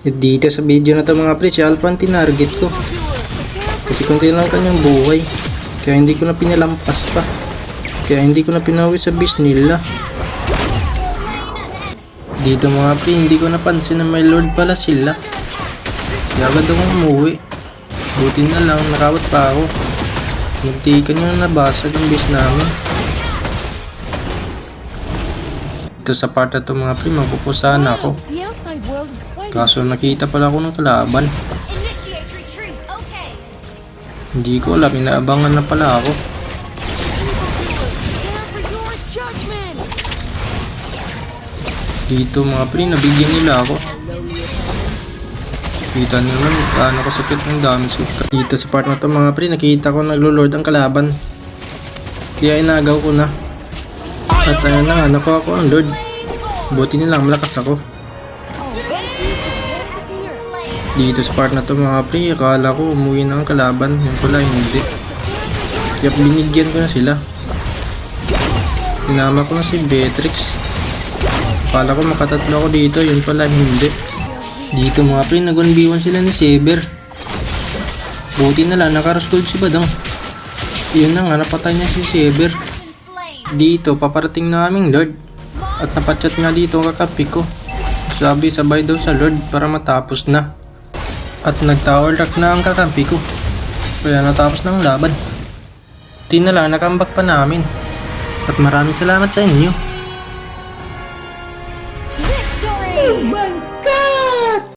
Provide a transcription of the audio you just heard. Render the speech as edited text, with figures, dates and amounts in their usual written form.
At dito sa video na to mga pre, si Alpha ang tinarget ko. Kasi kunti lang kanyang buhay. Kaya hindi ko na pinalampas pa. Kaya hindi ko na pinawi sa base nila. Dito mga pre, hindi ko napansin na may lord pala sila. Kaya agad akong umuwi. Buti na lang, nakawat pa ako. Muntikan yung nabasag ang base namin. Dito sa part na to mga pre, mapupusahan ako. Kaso nakita pala ako ng kalaban. Hindi ko alam, inaabangan na pala ako. Dito mga pre, nabigyan nila ako. Kita nyo naman paano kasakit ng damage ko. Dito sa part na to mga pre, nakita ko naglo-lord ang kalaban. Kaya inagaw ko na. At ayun na nga, nakuha ko ang lord. Buti nilang malakas ako. Dito sa part na to mga pre, akala ko umuwi na ang kalaban. Yung pala hindi. Kaya binigyan ko na sila. Tinama ko na si Beatrix. Akala ko makatatlo ako dito, yun pala hindi. Dito mga pre, nag-1v1 sila ni Saber. Buti na lang, naka-rose si Badang. Yun na nga, napatay niya si Saber. Dito, paparating na aming lord. At napachat nga dito ang kakapi ko. Sabi, sabay daw sa lord para matapos na. At nag-tower lock na ang kakampi ko. Kaya natapos ng laban. Di na lang, nakambak pa namin. At maraming salamat sa inyo.